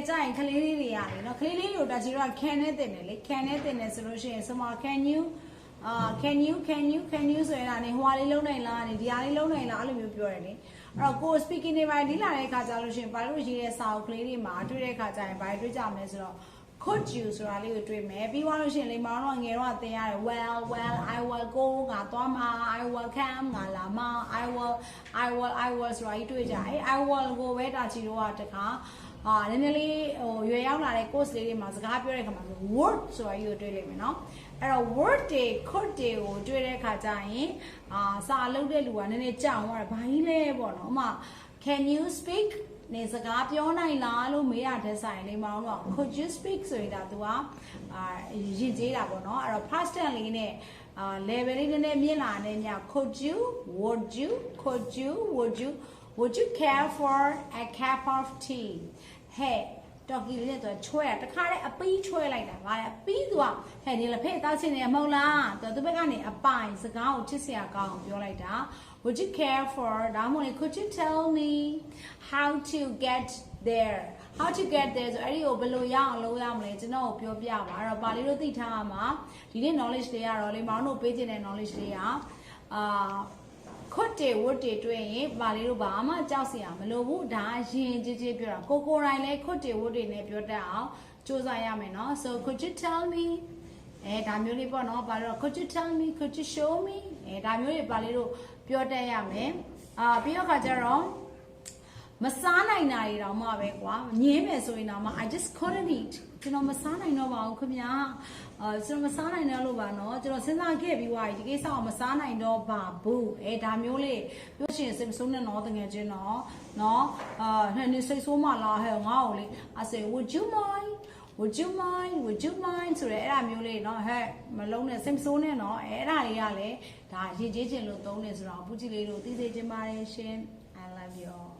ယ်ကြရင်ကလေးလေးတွေရတယ်နော်ကလေးလေးတို့ဒါကြီးတော့ခံနေတင်တယ်လေခံနေတင်တယ်ဆိုလို့ရှိရင်စမ can you ဆိုရင်လည်းဟိုဟာလေးလုံးနိုင်လားဒီဟာလေးလုံးနိုင်လားအဲ့လိုမျိုးပြောတယ်လေအဲ့တော့ကို speaking တွေပိုင်းဒီလာတဲ့အခါကျလို့ရှိရင်ဘာလို့ရေးတဲ့စာအုပ်ကလေးတွေမှာတွေ့တဲ့အခါကျရင်ဘာတွေ့ကြမလဲဆိုတော့ could you ဆိုတာလေးကိုတွေ့မယ်ပြီးသွားလို့ရှိရင်လေမောင်တော့ငယ်တော့သင်ရတယ် well I will go ငါသွားမှာ I will come ငါလာမှာ I will ဆိုတာကြီးတွေ့ကြအဲ့ I will ကိုပဲတာချီတော့တခါနည်းနည်းလေးဟိုရွယ်ရောက်လာတဲ့ course လေးတွေမှာစကားပြောတဲ့အခါမှာ word ဆိုတာကြီးကိုတွေ့လိမ့်မယ်နော်အဲ့တော့ word တွေ could တွေကိုတွေ့တဲ့အခါကျရင်စာလုံးတဲ့လူကနည်းနည်းကြောက်သွားတယ်ဘာကြီးလဲပေါ့နော်ဥမာ can you speak နေစကားပြောနိုင်လားလို့မေးရတဲ့ဆိုင်လေးမောင်းတော့ could you speak ဆိုရင်ဒါ तू ကရည်ကြေးတာပေါ့နော်အဲ့တော့ past tense လေးနဲ့level လေးနည်းနည်းမြင့်လာတဲ့ည could you would you care for a cup of tea ဟဲ့တော်ကီလေးနဲ့ तू ချွဲတာတခါတည်းအပီးချွဲလိုက်တာဗါလဲအပီး तू ကဟဲ့နေလဖေးတောက်ချင်နေမဟုတ်လား तू ဘက်ကနေအပိုင်စကားကိုချစ်စရာကောင်းအောင်ပြောလိုက်တာWould you care forဒါမှမဟုတ် could you tell me how to get there how to get there ဆိုအဲ့ဒီကိုဘယ်လိုရအောင်လုပ်ရမလဲကျွန်တော်ပြောပြပါအဲ့တော့ပါလေးတို့သိထားရမှာဒီနေ့ knowledge တွေကတော့လေမောင်တို့ပေးခြင်းတဲ့ knowledge တွေကcould တွေ would တွေတွေ့ရင်ပါလေးတို့ဘာမှကြောက်စရာမလိုဘူးဒါရင်ကြီးကြီးပြောတာကိုတိုင်းလဲ could တွေ would တွေနဲ့ပြောတတ်အောင်စူးစမ်းရမယ်နော် so could you tell meဒါမျိုးလေးပေါ့နော်ပါလို့ could you tell me could you show me ဒါမျိုးတွေပါလေးတို့ပြောတတ်ရမယ်ပြီးတော့ခါကျတော့မစားနိုင်တာတွေတောင်မှပဲကွာငင်းမယ်ဆိုရင်တောင်မှ I just couldn't eat ကျွန်တော်မစားနိုင်တော့ပါဘူးခင်ဗျာကျွန်တော်မစားနိုင်တော့လို့ပါနော်ကျွန်တော်စဉ်းစားခဲ့ပြီးွားဒီကိစ္စကိုမစားနိုင်တော့ပါဘူးဒါမျိုးလေးပြောချင်စိတ်မဆိုးနဲ့တော့တကယ်ချင်းတော့နော်နေစိတ်ဆိုးမှလားဟဲ့ငါ့ကိုလေ I say would you mindဆိုရဲအဲ့ဒါမျိုးလေးเนาะဟဲ့မလုံးနဲ့စိတ်ဆိုးနဲ့เนาะအဲ့ဒါလေးကလည်းဒါရည်ကြီးခြင်းလို့သုံးနေဆိုတော့ပူကြည့်လေးတို့သိစေချင်ပါတယ်ရှင် I love you all